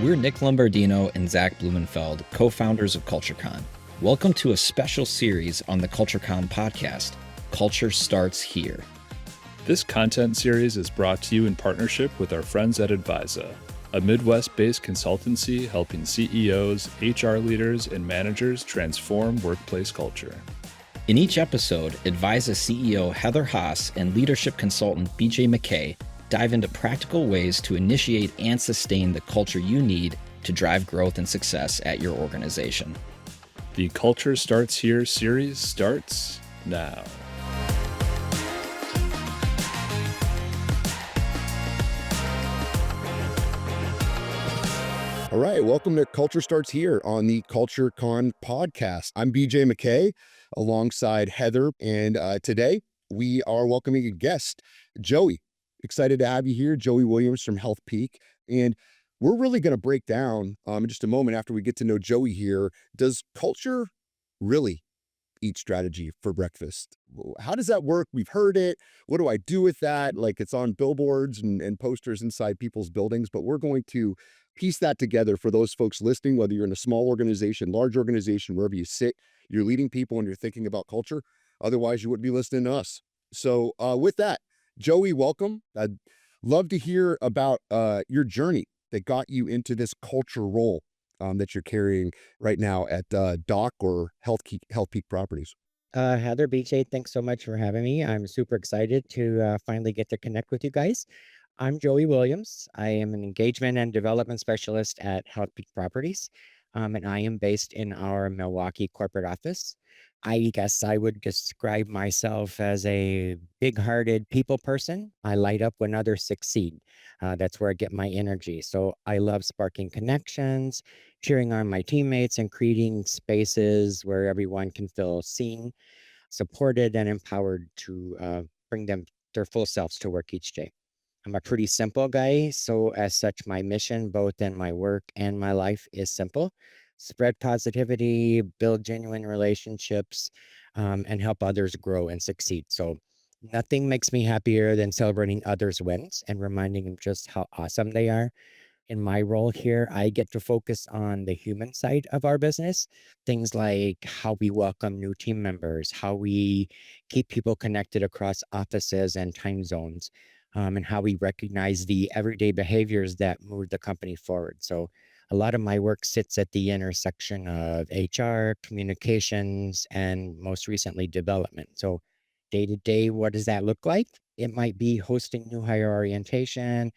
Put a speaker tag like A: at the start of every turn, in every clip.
A: We're Nick Lombardino and Zach Blumenfeld, co-founders of CultureCon. Welcome to a special series on the CultureCon podcast, Culture Starts Here.
B: This content series is brought to you in partnership with our friends at ADVISA, a Midwest-based consultancy helping CEOs, HR leaders, and managers transform workplace culture.
A: In each episode, ADVISA CEO Heather Haas and leadership consultant BJ McKay dive into practical ways to initiate and sustain the culture you need to drive growth and success at your organization.
B: The Culture Starts Here series starts now.
C: All right, welcome to Culture Starts Here on the CultureCon podcast. I'm BJ McKay alongside Heather, and today we are welcoming a guest, Joey. Excited to have you here, Joey Williams from Healthpeak. And we're really going to break down in just a moment after we get to know Joey here. Does culture really eat strategy for breakfast? How does that work? We've heard it. What do I do with that? Like, it's on billboards and posters inside people's buildings, but we're going to piece that together for those folks listening, whether you're in a small organization, large organization, wherever you sit, you're leading people and you're thinking about culture. Otherwise, you wouldn't be listening to us. So with that, Joey, welcome. I'd love to hear about your journey that got you into this culture role that you're carrying right now at Doc or Healthpeak Properties.
D: Heather, BJ, thanks so much for having me. I'm super excited to finally get to connect with you guys. I'm Joey Williams. I am an engagement and development specialist at Healthpeak Properties, and I am based in our Milwaukee corporate office. I guess I would describe myself as a big-hearted people person. I light up when others succeed. That's where I get my energy. So I love sparking connections, cheering on my teammates, and creating spaces where everyone can feel seen, supported, and empowered to bring them their full selves to work each day. I'm a pretty simple guy, so as such, my mission, both in my work and my life, is simple. Spread positivity, build genuine relationships, and help others grow and succeed. So nothing makes me happier than celebrating others' wins and reminding them just how awesome they are. In my role here, I get to focus on the human side of our business, things like how we welcome new team members, how we keep people connected across offices and time zones, and how we recognize the everyday behaviors that move the company forward. So a lot of my work sits at the intersection of HR, communications, and most recently development. So day to day, what does that look like? It might be hosting new hire orientation,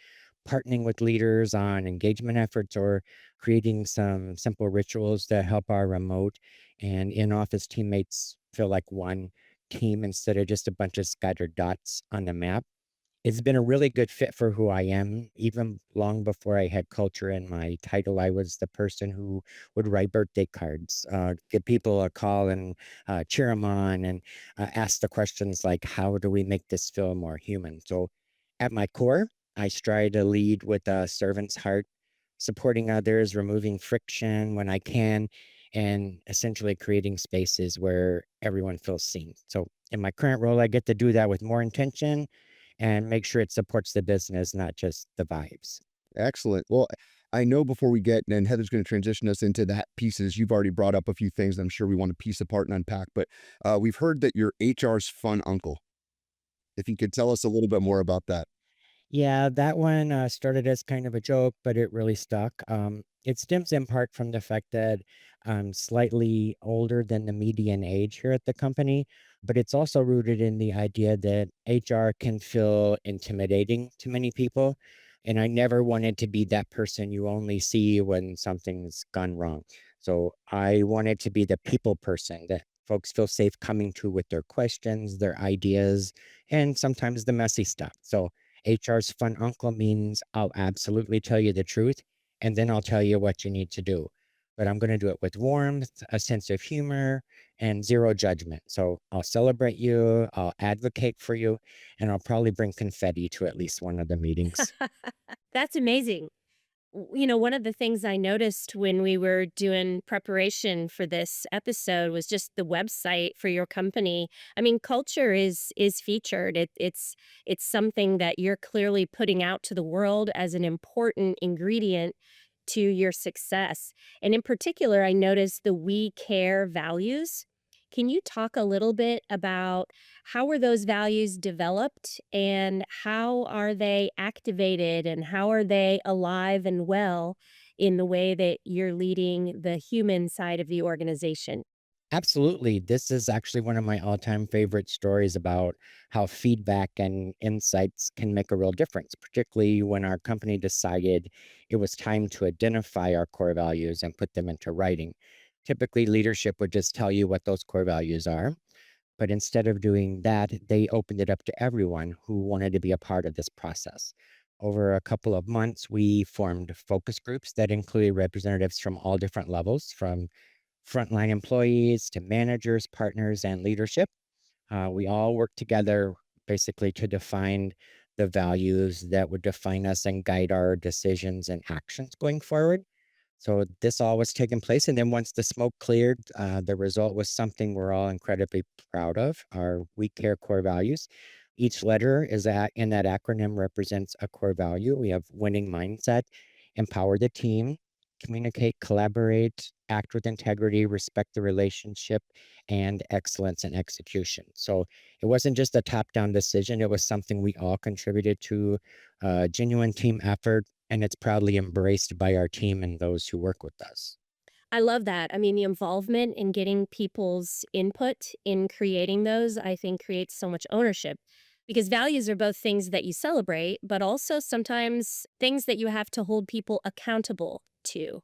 D: partnering with leaders on engagement efforts, or creating some simple rituals that help our remote and in-office teammates feel like one team instead of just a bunch of scattered dots on the map. It's been a really good fit for who I am. Even long before I had culture in my title, I was the person who would write birthday cards, give people a call and cheer them on, and ask the questions like, how do we make this feel more human? So at my core, I strive to lead with a servant's heart, supporting others, removing friction when I can, and essentially creating spaces where everyone feels seen. So in my current role, I get to do that with more intention and make sure it supports the business, not just the vibes.
C: Excellent. Well, I know before we get, and Heather's going to transition us into that pieces, you've already brought up a few things I'm sure we want to piece apart and unpack, but we've heard that you're HR's fun uncle. If you could tell us a little bit more about that.
D: Yeah, that one started as kind of a joke, but it really stuck. It stems in part from the fact that I'm slightly older than the median age here at the company, but it's also rooted in the idea that HR can feel intimidating to many people. And I never wanted to be that person you only see when something's gone wrong. So I wanted to be the people person that folks feel safe coming to with their questions, their ideas, and sometimes the messy stuff. So HR's fun uncle means I'll absolutely tell you the truth, and then I'll tell you what you need to do. But I'm going to do it with warmth, a sense of humor, and zero judgment. So I'll celebrate you, I'll advocate for you, and I'll probably bring confetti to at least one of the meetings.
E: That's amazing. One of the things I noticed when we were doing preparation for this episode was just the website for your company. I mean, culture is featured. It's something that you're clearly putting out to the world as an important ingredient to your success. And in particular, I noticed the we care values. Can you talk a little bit about how were those values developed and how are they activated and how are they alive and well in the way that you're leading the human side of the organization?
D: Absolutely. This is actually one of my all-time favorite stories about how feedback and insights can make a real difference, particularly when our company decided it was time to identify our core values and put them into writing. Typically, leadership would just tell you what those core values are, but instead of doing that, they opened it up to everyone who wanted to be a part of this process. Over a couple of months, we formed focus groups that included representatives from all different levels, from frontline employees to managers, partners, and leadership. We all work together basically to define the values that would define us and guide our decisions and actions going forward. So this all was taking place. And then once the smoke cleared, the result was something we're all incredibly proud of, our We Care core values. Each letter in that acronym represents a core value. We have winning mindset, empower the team, communicate, collaborate, act with integrity, respect the relationship, and excellence in execution. So it wasn't just a top-down decision. It was something we all contributed to, a genuine team effort, and it's proudly embraced by our team and those who work with us.
E: I love that. I mean, the involvement in getting people's input in creating those, I think creates so much ownership because values are both things that you celebrate, but also sometimes things that you have to hold people accountable to.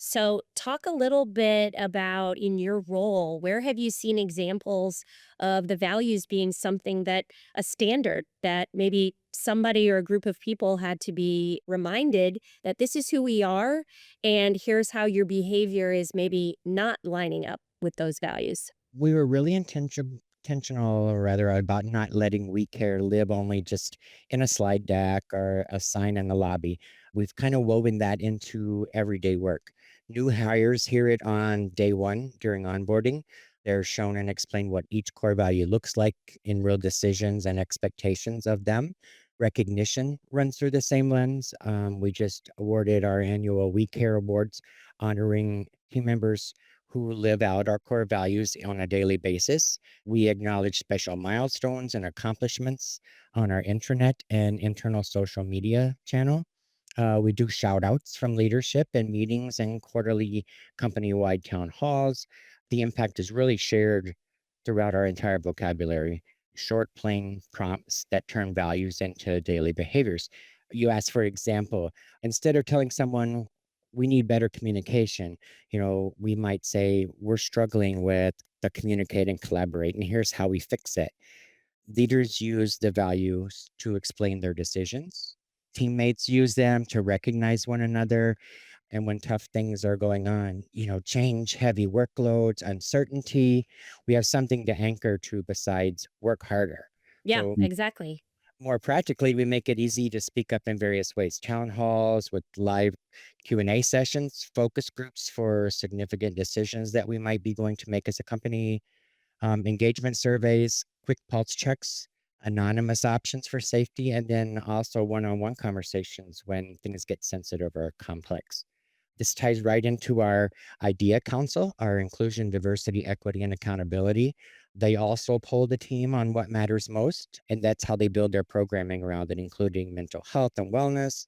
E: So, talk a little bit about in your role, where have you seen examples of the values being something that a standard that maybe somebody or a group of people had to be reminded that this is who we are, and here's how your behavior is maybe not lining up with those values?
D: We were really intentional, or rather, about not letting We Care live only just in a slide deck or a sign in the lobby. We've kind of woven that into everyday work. New hires hear it on day one during onboarding. They're shown and explained what each core value looks like in real decisions and expectations of them. Recognition runs through the same lens. We just awarded our annual We Care Awards, honoring team members who live out our core values on a daily basis. We acknowledge special milestones and accomplishments on our intranet and internal social media channel. We do shout outs from leadership in meetings and quarterly company wide town halls. The impact is really shared throughout our entire vocabulary. Short, plain prompts that turn values into daily behaviors. You ask for example, instead of telling someone we need better communication, we might say we're struggling with the communicate and collaborate, and here's how we fix it. Leaders use the values to explain their decisions. Teammates use them to recognize one another. And when tough things are going on, change, heavy workloads, uncertainty, we have something to anchor to besides work harder.
E: Yeah,
D: So
E: exactly.
D: more practically, we make it easy to speak up in various ways. Town halls with live Q&A sessions, focus groups for significant decisions that we might be going to make as a company, engagement surveys, quick pulse checks, anonymous options for safety, and then also one-on-one conversations when things get sensitive or complex. This ties right into our IDEA Council, our inclusion, diversity, equity, and accountability. They also poll the team on what matters most, and that's how they build their programming around it, including mental health and wellness,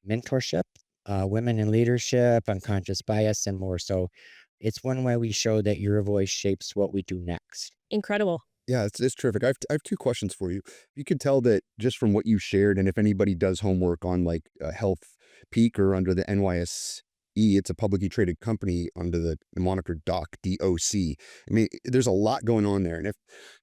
D: mentorship, women in leadership, unconscious bias, and more. So it's one way we show that your voice shapes what we do next.
E: Incredible.
C: Yeah, it's terrific. I have two questions for you. You could tell that just from what you shared, and if anybody does homework on like Health Peak or under the NYSE, it's a publicly traded company under the moniker DOC. I mean, there's a lot going on there, and if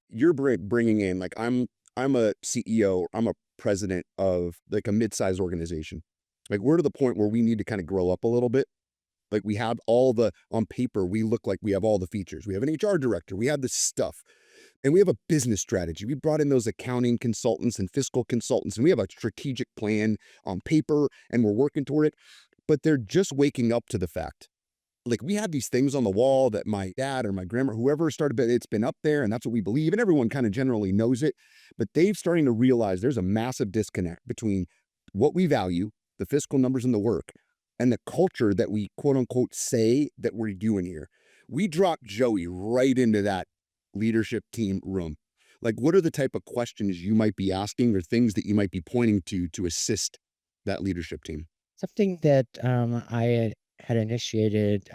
C: you're bringing in like I'm a CEO, I'm a president of like a mid-sized organization. Like we're to the point where we need to kind of grow up a little bit. Like we have on paper, we look like we have all the features. We have an HR director, we have this stuff. And we have a business strategy. We brought in those accounting consultants and fiscal consultants, and we have a strategic plan on paper, and we're working toward it. But they're just waking up to the fact. Like we have these things on the wall that my dad or my grandma, whoever started, but it's been up there, and that's what we believe, and everyone kind of generally knows it. But they're starting to realize there's a massive disconnect between what we value, the fiscal numbers and the work, and the culture that we quote unquote say that we're doing here. We drop Joey right into that leadership team room. Like, what are the type of questions you might be asking or things that you might be pointing to assist that leadership team?
D: Something that had initiated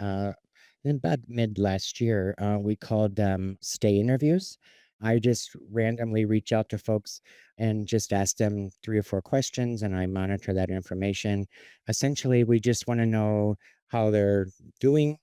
D: in about mid last year, we called them stay interviews. I just randomly reach out to folks and just ask them 3 or 4 questions, and I monitor that information. Essentially, we just want to know how they're doing,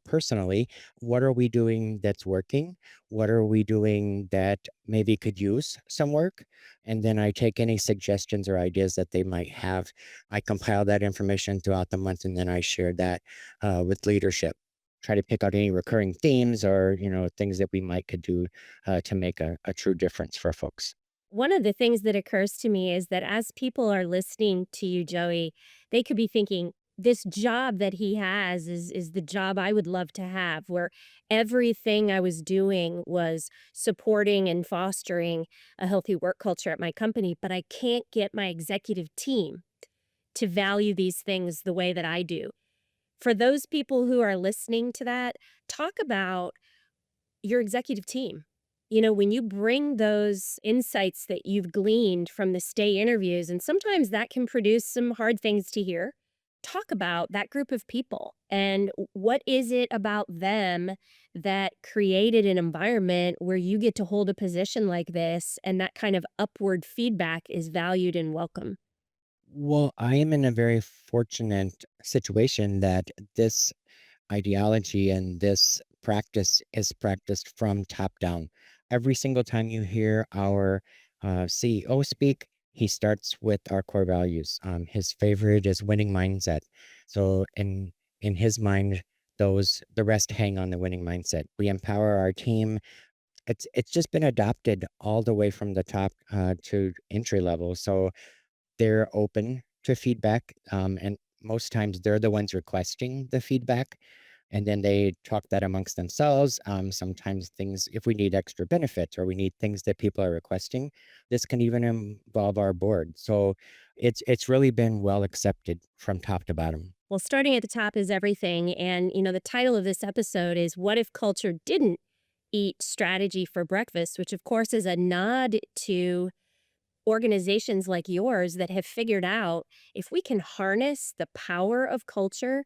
D: personally. What are we doing that's working? What are we doing that maybe could use some work? And then I take any suggestions or ideas that they might have. I compile that information throughout the month, and then I share that with leadership. Try to pick out any recurring themes or things that we might could do to make a true difference for folks.
E: One of the things that occurs to me is that as people are listening to you, Joey, they could be thinking, this job that he has is the job I would love to have, where everything I was doing was supporting and fostering a healthy work culture at my company, but I can't get my executive team to value these things the way that I do. For those people who are listening to that, talk about your executive team. When you bring those insights that you've gleaned from the stay interviews, and sometimes that can produce some hard things to hear, talk about that group of people and what is it about them that created an environment where you get to hold a position like this and that kind of upward feedback is valued and welcome.
D: Well, I am in a very fortunate situation that this ideology and this practice is practiced from top down. Every single time you hear our CEO speak, he starts with our core values. His favorite is winning mindset. So in his mind, the rest hang on the winning mindset. We empower our team. It's just been adopted all the way from the top to entry level. So they're open to feedback, and most times they're the ones requesting the feedback, and then they talk that amongst themselves. Sometimes things, if we need extra benefits or we need things that people are requesting, this can even involve our board. So it's really been well accepted from top to bottom.
E: Well, starting at the top is everything. And, the title of this episode is What If Culture Didn't Eat Strategy for Breakfast, which, of course, is a nod to organizations like yours that have figured out if we can harness the power of culture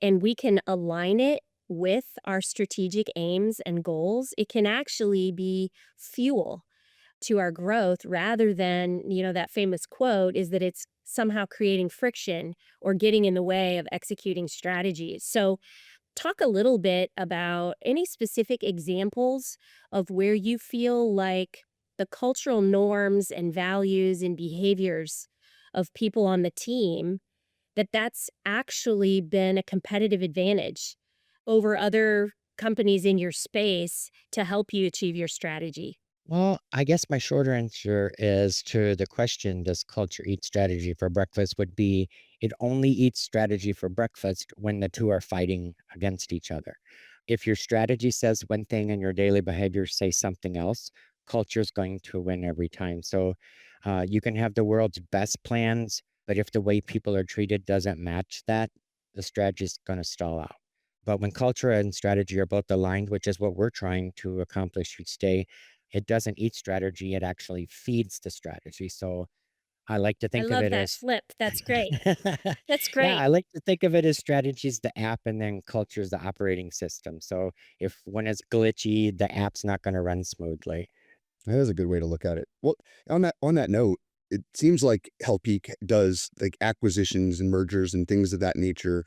E: and we can align it with our strategic aims and goals, it can actually be fuel to our growth rather than, that famous quote is that it's somehow creating friction or getting in the way of executing strategies. So, talk a little bit about any specific examples of where you feel like the cultural norms and values and behaviors of people on the team that's actually been a competitive advantage over other companies in your space to help you achieve your strategy.
D: Well, I guess my shorter answer is to the question, does culture eat strategy for breakfast, would be it only eats strategy for breakfast when the two are fighting against each other. If your strategy says one thing and your daily behaviors say something else, culture is going to win every time. So you can have the world's best plans, but if the way people are treated doesn't match that, the strategy is going to stall out. But when culture and strategy are both aligned, which is what we're trying to accomplish each day, it doesn't eat strategy, it actually feeds the strategy. So I like to
E: I
D: think of
E: love
D: it
E: that
D: as
E: flip. That's great. That's
D: yeah,
E: great.
D: I like to think of it as strategies the app and then culture is the operating system. So if one is glitchy, the app's not going to run smoothly.
C: That is a good way to look at it. Well, on that note, it seems like Healthpeak does like acquisitions and mergers and things of that nature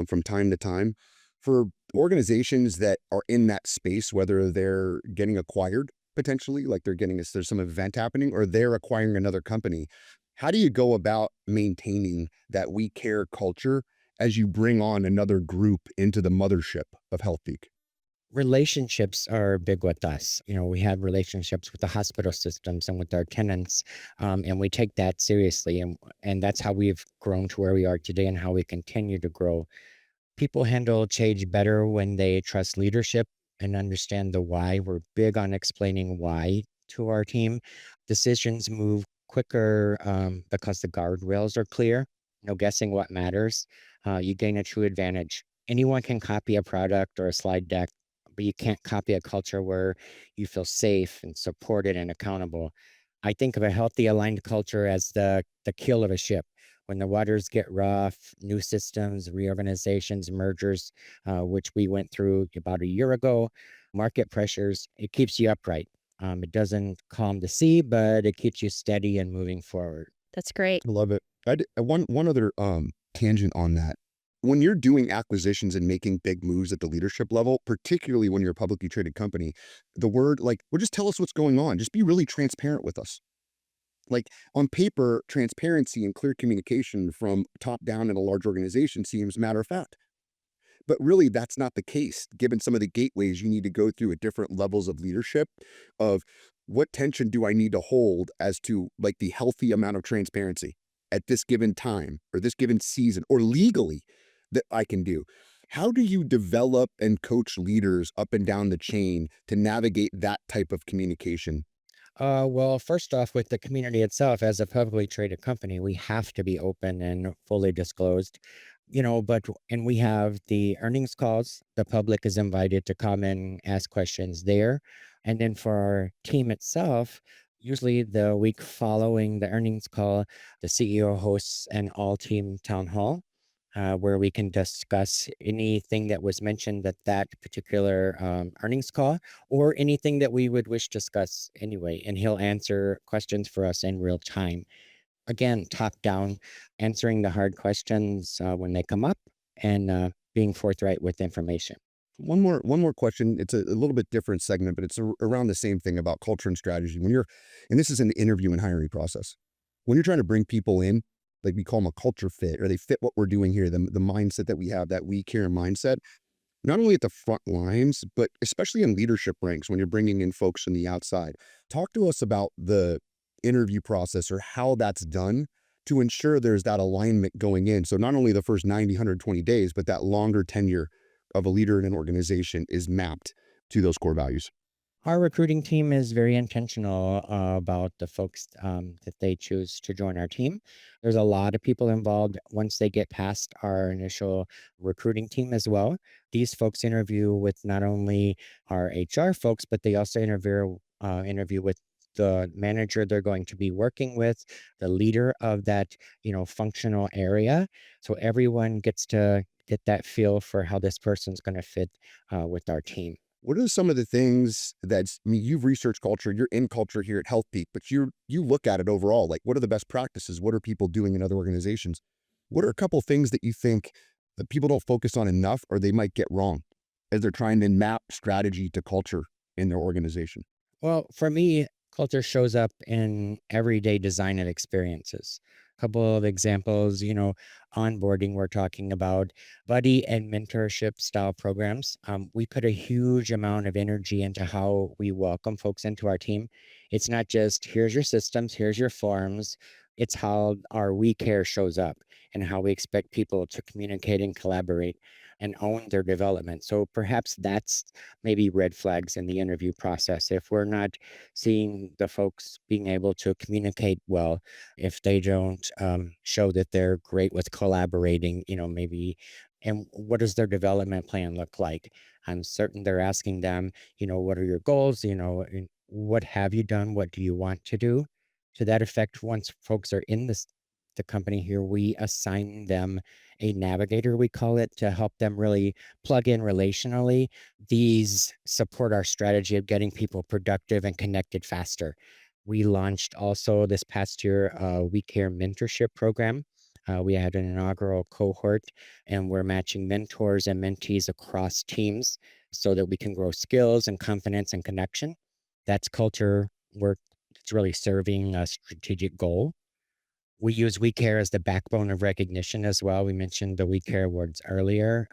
C: from time to time. For organizations that are in that space, whether they're getting acquired potentially, like there's some event happening, or they're acquiring another company. How do you go about maintaining that we care culture as you bring on another group into the mothership of Healthpeak?
D: Relationships are big with us. We have relationships with the hospital systems and with our tenants, and we take that seriously. And that's how we've grown to where we are today and how we continue to grow. People handle change better when they trust leadership and understand the why. We're big on explaining why to our team. Decisions move quicker because the guardrails are clear. no guessing what matters, you gain a true advantage. Anyone can copy a product or a slide deck, but you can't copy a culture where you feel safe and supported and accountable. I think of a healthy, aligned culture as the keel of a ship. When the waters get rough, new systems, reorganizations, mergers, which we went through about a year ago, market pressures, it keeps you upright. It doesn't calm the sea, but it keeps you steady and moving forward.
E: That's great.
C: I love it. One other tangent on that. When you're doing acquisitions and making big moves at the leadership level, particularly when you're a publicly traded company, the word like, well, just tell us what's going on. Just be really transparent with us. Like on paper, transparency and clear communication from top down in a large organization seems matter of fact. But really, that's not the case, given some of the gateways you need to go through at different levels of leadership of what tension do I need to hold as to like the healthy amount of transparency at this given time or this given season or legally that I can do. How do you develop and coach leaders up and down the chain to navigate that type of communication?
D: Well, first off, with the community itself, as a publicly traded company, we have to be open and fully disclosed, and we have the earnings calls. The public is invited to come and ask questions there. And then for our team itself, usually the week following the earnings call, the CEO hosts an all team town hall. Where we can discuss anything that was mentioned at that particular earnings call, or anything that we would wish to discuss anyway. And he'll answer questions for us in real time. Again, top down, answering the hard questions when they come up, and being forthright with information.
C: One more question. It's a little bit different segment, but it's around the same thing about culture and strategy. And this is in the interview and hiring process. When you're trying to bring people in, like we call them a culture fit, or they fit what we're doing here, the mindset that we have, that we care mindset, not only at the front lines, but especially in leadership ranks when you're bringing in folks from the outside. Talk to us about the interview process or how that's done to ensure there's that alignment going in. So not only the first 90, 120 days, but that longer tenure of a leader in an organization is mapped to those core values.
D: Our recruiting team is very intentional about the folks that they choose to join our team. There's a lot of people involved once they get past our initial recruiting team as well. These folks interview with not only our HR folks, but they also interview with the manager they're going to be working with, the leader of that functional area. So everyone gets to get that feel for how this person's going to fit with our team.
C: What are some of the things you've researched culture, you're in culture here at Healthpeak, but you look at it overall, like what are the best practices? What are people doing in other organizations? What are a couple things that you think that people don't focus on enough or they might get wrong as they're trying to map strategy to culture in their organization?
D: Well, for me, culture shows up in everyday design and experiences. A couple of examples, onboarding, we're talking about buddy and mentorship style programs. We put a huge amount of energy into how we welcome folks into our team. It's not just here's your systems, here's your forms. It's how our we care shows up and how we expect people to communicate and collaborate and own their development. So perhaps that's maybe red flags in the interview process. If we're not seeing the folks being able to communicate well, if they don't show that they're great with collaborating, maybe, and what does their development plan look like? I'm certain they're asking them, what are your goals? And what have you done? What do you want to do? To that effect, once folks are in the company here, we assign them a navigator, we call it, to help them really plug in relationally. These support our strategy of getting people productive and connected faster. We launched also this past year a We Care mentorship program. We had an inaugural cohort, and we're matching mentors and mentees across teams so that we can grow skills and confidence and connection. That's culture work that's really serving a strategic goal. We use We Care as the backbone of recognition as well. We mentioned the We Care awards earlier.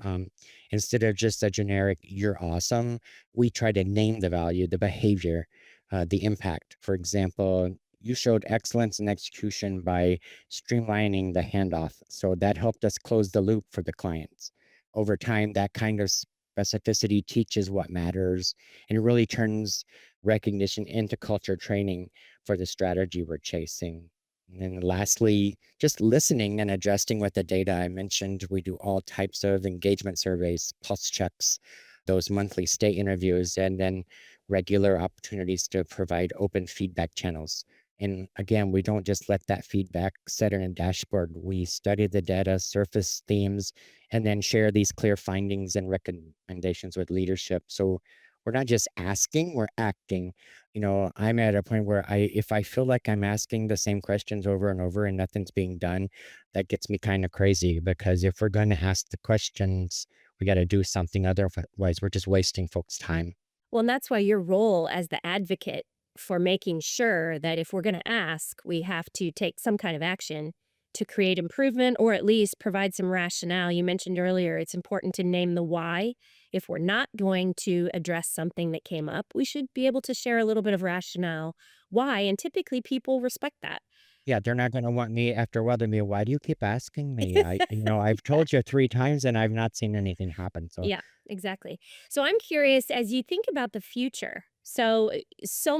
D: Instead of just a generic, you're awesome, we try to name the value, the behavior, the impact. For example, you showed excellence in execution by streamlining the handoff. So that helped us close the loop for the clients. Over time, that kind of specificity teaches what matters, and it really turns recognition into culture training for the strategy we're chasing. And then lastly, just listening and adjusting with the data. I mentioned we do all types of engagement surveys, pulse checks, those monthly state interviews, and then regular opportunities to provide open feedback channels. And again, we don't just let that feedback set in a dashboard. We study the data, surface themes, and then share these clear findings and recommendations with leadership. So we're not just asking, we're acting. I'm at a point where if I feel like I'm asking the same questions over and over and nothing's being done, that gets me kind of crazy, because if we're going to ask the questions, we got to do something. Otherwise, we're just wasting folks' time.
E: Well, and that's why your role as the advocate for making sure that if we're going to ask, we have to take some kind of action to create improvement or at least provide some rationale. You mentioned earlier it's important to name the why. If we're not going to address something that came up, we should be able to share a little bit of rationale why. And typically people respect that.
D: Yeah, they're not going to want me after a while to be, why do you keep asking me? I've told you 3 times and I've not seen anything happen. So
E: Yeah, exactly. So I'm curious as you think about the future. So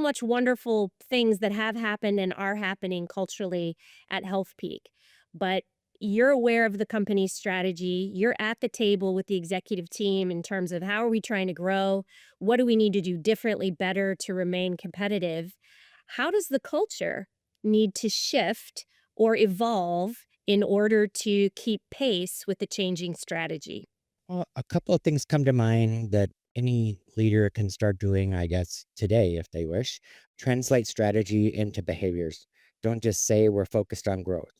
E: much wonderful things that have happened and are happening culturally at Health Peak. But you're aware of the company's strategy. You're at the table with the executive team in terms of how are we trying to grow? What do we need to do differently, better to remain competitive? How does the culture need to shift or evolve in order to keep pace with the changing strategy?
D: well, a couple of things come to mind that any leader can start doing, I guess, today if they wish. Translate strategy into behaviors. Don't just say we're focused on growth.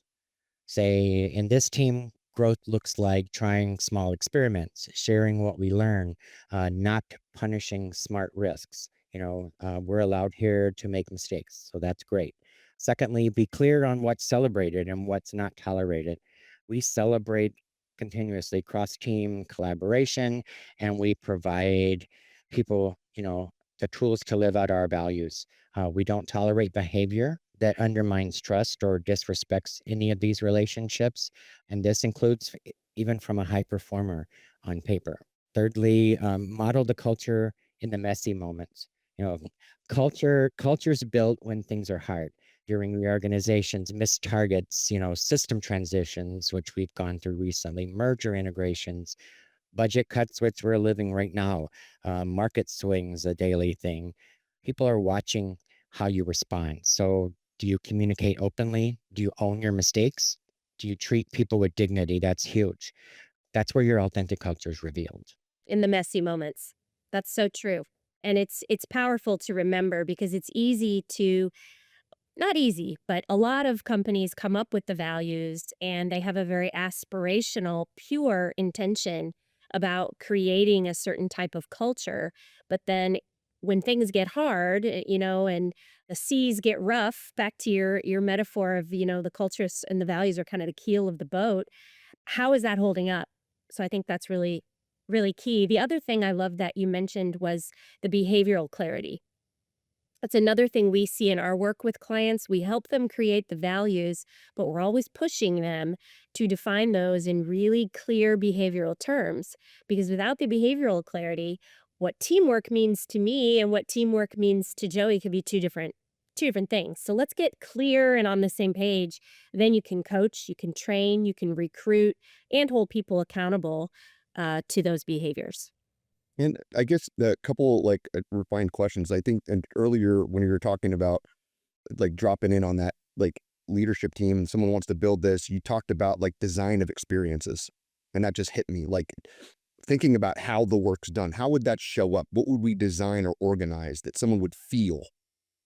D: Say, in this team, growth looks like trying small experiments, sharing what we learn, not punishing smart risks. We're allowed here to make mistakes, so that's great. Secondly, be clear on what's celebrated and what's not tolerated. We celebrate continuously cross team collaboration, and we provide people, the tools to live out our values. We don't tolerate behavior that undermines trust or disrespects any of these relationships. And this includes even from a high performer on paper. Thirdly, model the culture in the messy moments. You know, culture's built when things are hard, during reorganizations, missed targets, system transitions, which we've gone through recently, merger integrations, budget cuts, which we're living right now, market swings, a daily thing. People are watching how you respond. So, do you communicate openly? Do you own your mistakes? Do you treat people with dignity? That's huge. That's where your authentic culture is revealed.
E: In the messy moments. That's so true. And it's powerful to remember because it's easy to not easy, but a lot of companies come up with the values and they have a very aspirational, pure intention about creating a certain type of culture. But then when things get hard, and the seas get rough, back to your metaphor of, the cultures and the values are kind of the keel of the boat. How is that holding up? So I think that's really, really key. The other thing I love that you mentioned was the behavioral clarity. That's another thing we see in our work with clients. We help them create the values, but we're always pushing them to define those in really clear behavioral terms. Because without the behavioral clarity, what teamwork means to me and what teamwork means to Joey could be two different things. So let's get clear and on the same page. Then you can coach, you can train, you can recruit, and hold people accountable to those behaviors.
C: And I guess the couple like refined questions, I think, and earlier when you were talking about like dropping in on that like leadership team and someone wants to build this, you talked about like design of experiences. And that just hit me like thinking about how the work's done. How would that show up? What would we design or organize that someone would feel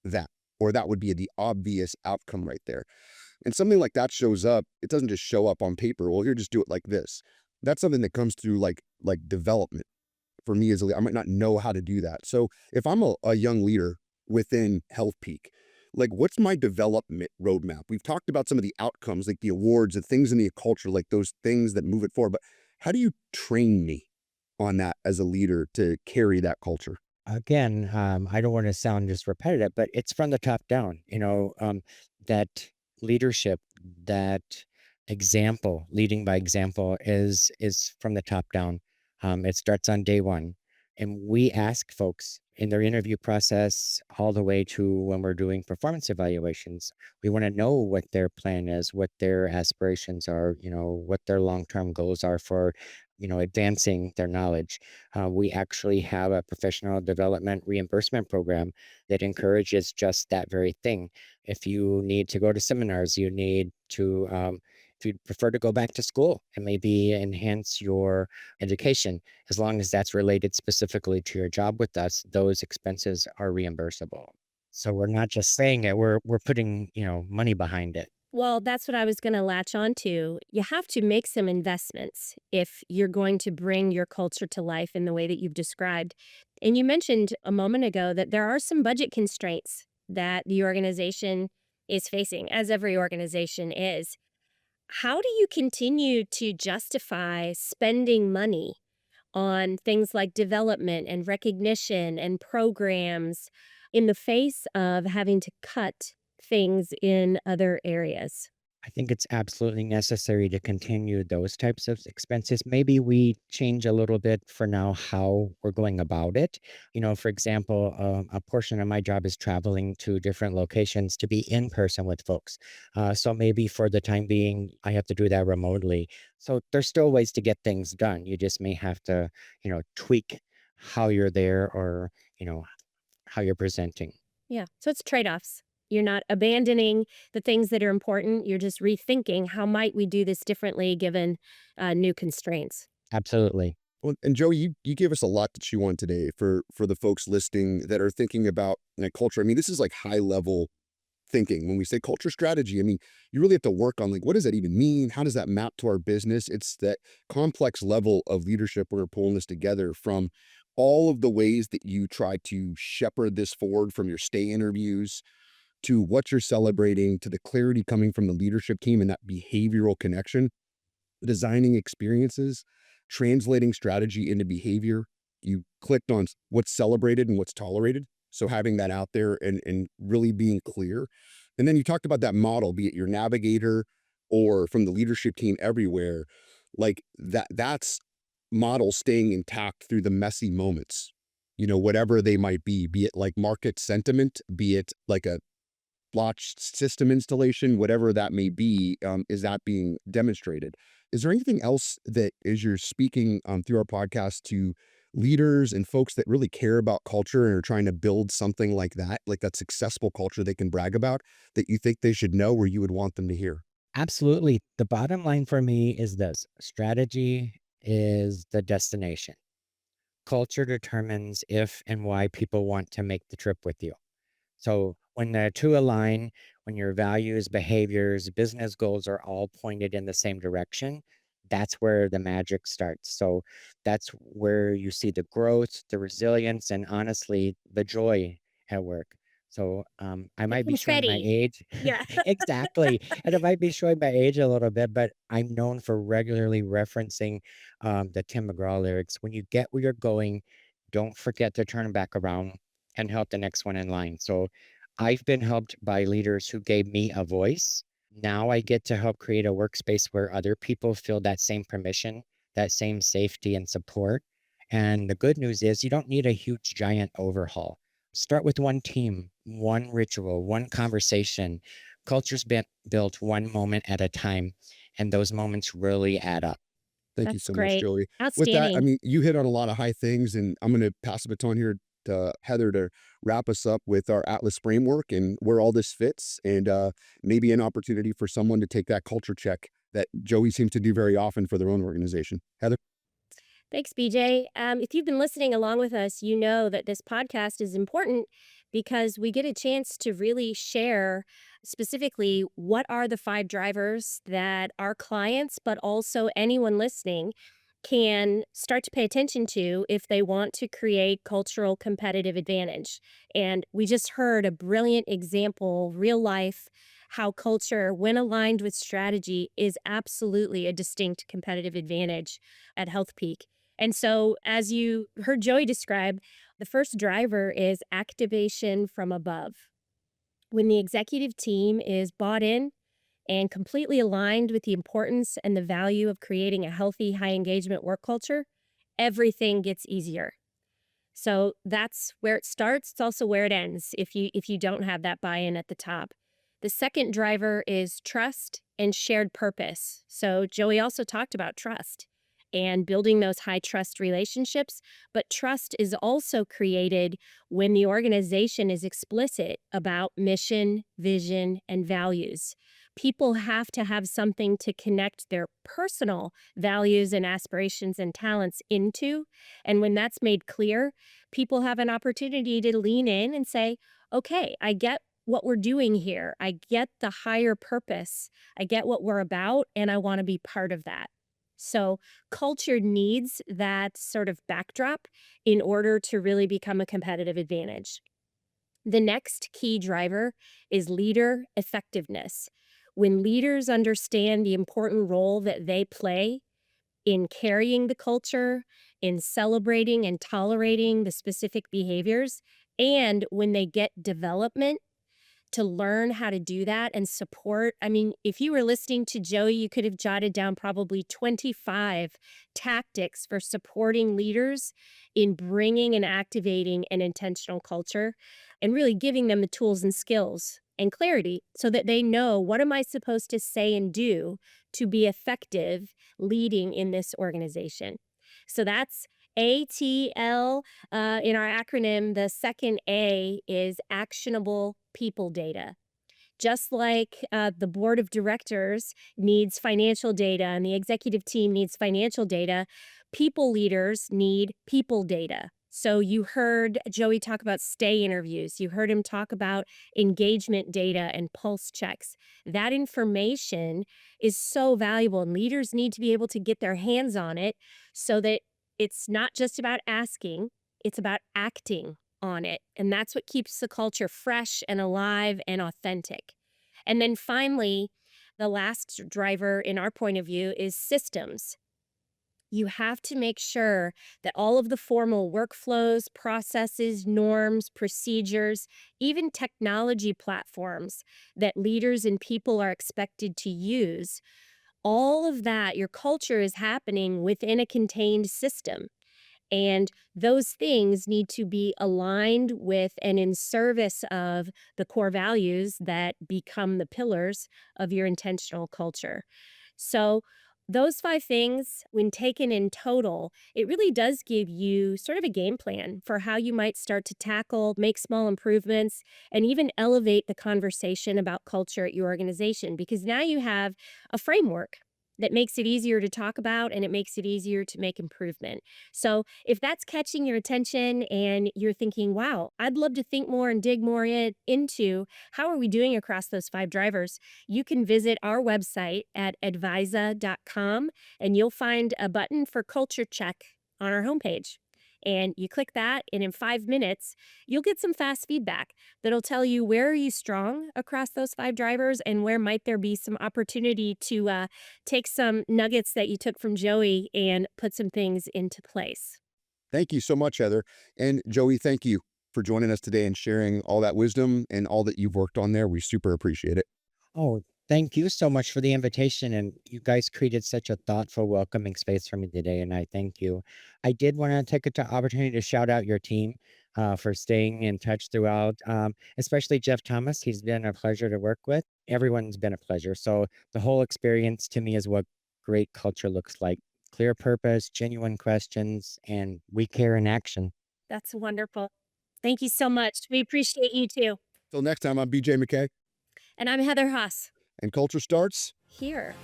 C: that, or that would be the obvious outcome right there? And something like that shows up, it doesn't just show up on paper. Well, here, just do it like this. That's something that comes through like development for me as a leader. I might not know how to do that. So if I'm a young leader within Health Peak, like what's my development roadmap? We've talked about some of the outcomes, like the awards, the things in the culture, like those things that move it forward. But how do you train me on that as a leader to carry that culture?
D: Again, I don't want to sound just repetitive, but it's from the top down. That leadership, that example, leading by example, is from the top down. It starts on day one. And we ask folks in their interview process all the way to when we're doing performance evaluations. We want to know what their plan is, what their aspirations are, what their long-term goals are for, advancing their knowledge. We actually have a professional development reimbursement program that encourages just that very thing. If you need to go to seminars, you need to, if you prefer to go back to school and maybe enhance your education, as long as that's related specifically to your job with us, those expenses are reimbursable. So we're not just saying it, we're putting, money behind it.
E: Well, that's what I was going to latch on to. You have to make some investments if you're going to bring your culture to life in the way that you've described. And you mentioned a moment ago that there are some budget constraints that the organization is facing, as every organization is. How do you continue to justify spending money on things like development and recognition and programs in the face of having to cut things in other areas?
D: I think it's absolutely necessary to continue those types of expenses. Maybe we change a little bit for now how we're going about it. For example, a portion of my job is traveling to different locations to be in person with folks. So maybe for the time being, I have to do that remotely. So there's still ways to get things done. You just may have to, tweak how you're there or, how you're presenting.
E: Yeah. So it's trade offs. You're not abandoning the things that are important. You're just rethinking how might we do this differently given new constraints.
D: Absolutely.
C: Well, and Joey, you gave us a lot to chew on today for the folks listening that are thinking about culture. I mean, this is like high level thinking. When we say culture strategy, I mean, you really have to work on like, what does that even mean? How does that map to our business? It's that complex level of leadership where we're pulling this together from all of the ways that you try to shepherd this forward from your stay interviews to what you're celebrating to the clarity coming from the leadership team and that behavioral connection, designing experiences, translating strategy into behavior. You clicked on what's celebrated and what's tolerated. So having that out there and really being clear. And then you talked about that model, be it your navigator or from the leadership team everywhere, like that's model staying intact through the messy moments, whatever they might be it like market sentiment, be it like a launch system installation, whatever that may be, is that being demonstrated? Is there anything else that, as you're speaking through our podcast to leaders and folks that really care about culture and are trying to build something like that successful culture they can brag about, that you think they should know or you would want them to hear?
D: Absolutely. The bottom line for me is this: strategy is the destination. Culture determines if and why people want to make the trip with you. So when the two align, when your values, behaviors, business goals are all pointed in the same direction, that's where the magic starts. So that's where you see the growth, the resilience, and honestly, the joy at work. So I
E: The
D: might be showing my
E: confetti.
D: age.
E: Yeah.
D: Exactly. And it might be showing my age a little bit, but I'm known for regularly referencing the Tim McGraw lyrics. When you get where you're going, don't forget to turn back around and help the next one in line. So I've been helped by leaders who gave me a voice. Now I get to help create a workspace where other people feel that same permission, that same safety and support. And the good news is you don't need a huge giant overhaul. Start with one team, one ritual, one conversation. Culture's been built one moment at a time, and those moments really add up.
C: Thank you
E: That's
C: so much,
E: great.
C: Joey. With that, I
E: Outstanding.
C: mean, you hit on a lot of high things, and I'm going to pass the baton here to Heather to wrap us up with our Atlas framework and where all this fits, and maybe an opportunity for someone to take that culture check that Joey seems to do very often for their own organization. Heather?
E: Thanks, BJ. If you've been listening along with us, you know that this podcast is important because we get a chance to really share specifically what are the 5 drivers that our clients, but also anyone listening, can start to pay attention to if they want to create cultural competitive advantage. And we just heard a brilliant example, real life, how culture, when aligned with strategy, is absolutely a distinct competitive advantage at Healthpeak. And so, as you heard Joey describe, the first driver is activation from above. When the executive team is bought in and completely aligned with the importance and the value of creating a healthy, high engagement work culture, everything gets easier. So that's where it starts. It's also where it ends if you don't have that buy-in at the top. The second driver is trust and shared purpose. So Joey also talked about trust and building those high trust relationships, but trust is also created when the organization is explicit about mission, vision, and values. People have to have something to connect their personal values and aspirations and talents into. And when that's made clear, people have an opportunity to lean in and say, okay, I get what we're doing here. I get the higher purpose. I get what we're about, and I want to be part of that. So culture needs that sort of backdrop in order to really become a competitive advantage. The next key driver is leader effectiveness. When leaders understand the important role that they play in carrying the culture, in celebrating and tolerating the specific behaviors, and when they get development to learn how to do that and support. I mean, if you were listening to Joey, you could have jotted down probably 25 tactics for supporting leaders in bringing and activating an intentional culture and really giving them the tools and skills and clarity so that they know, what am I supposed to say and do to be effective leading in this organization? So that's ATL. In our acronym, the second A is actionable people data. Just like the board of directors needs financial data and the executive team needs financial data, people leaders need people data. So you heard Joey talk about stay interviews. You heard him talk about engagement data and pulse checks. That information is so valuable, and leaders need to be able to get their hands on it so that it's not just about asking, it's about acting on it. And that's what keeps the culture fresh and alive and authentic. And then finally, the last driver in our point of view is systems. You have to make sure that all of the formal workflows, processes, norms, procedures, even technology platforms that leaders and people are expected to use, all of that, your culture is happening within a contained system. And those things need to be aligned with and in service of the core values that become the pillars of your intentional culture. So, those 5 things, when taken in total, it really does give you sort of a game plan for how you might start to tackle, make small improvements, and even elevate the conversation about culture at your organization, because now you have a framework that makes it easier to talk about and it makes it easier to make improvement. So if that's catching your attention and you're thinking, wow, I'd love to think more and dig more into how are we doing across those 5 drivers, you can visit our website at advisa.com and you'll find a button for culture check on our homepage. And you click that, and in 5 minutes, you'll get some fast feedback that'll tell you where are you strong across those 5 drivers and where might there be some opportunity to take some nuggets that you took from Joey and put some things into place.
C: Thank you so much, Heather. And Joey, thank you for joining us today and sharing all that wisdom and all that you've worked on there. We super appreciate it.
D: Oh, thank you so much for the invitation. And you guys created such a thoughtful, welcoming space for me today. And I thank you. I did want to take the opportunity to shout out your team for staying in touch throughout, especially Jeff Thomas. He's been a pleasure to work with. Everyone's been a pleasure. So the whole experience to me is what great culture looks like. Clear purpose, genuine questions, and we care in action.
E: That's wonderful. Thank you so much. We appreciate you too.
C: Till next time, I'm BJ McKay,
E: And I'm Heather Haas
C: and culture starts
E: here.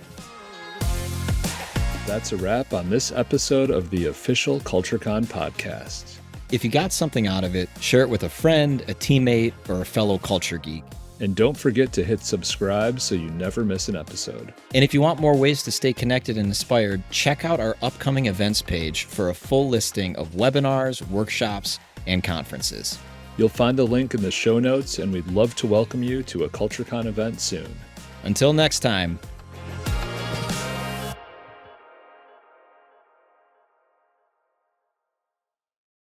B: That's a wrap on this episode of the official CultureCon podcast.
A: If you got something out of it, share it with a friend, a teammate, or a fellow culture geek.
B: And don't forget to hit subscribe so you never miss an episode.
A: And if you want more ways to stay connected and inspired, check out our upcoming events page for a full listing of webinars, workshops, and conferences.
B: You'll find the link in the show notes, and we'd love to welcome you to a CultureCon event soon.
A: Until next time,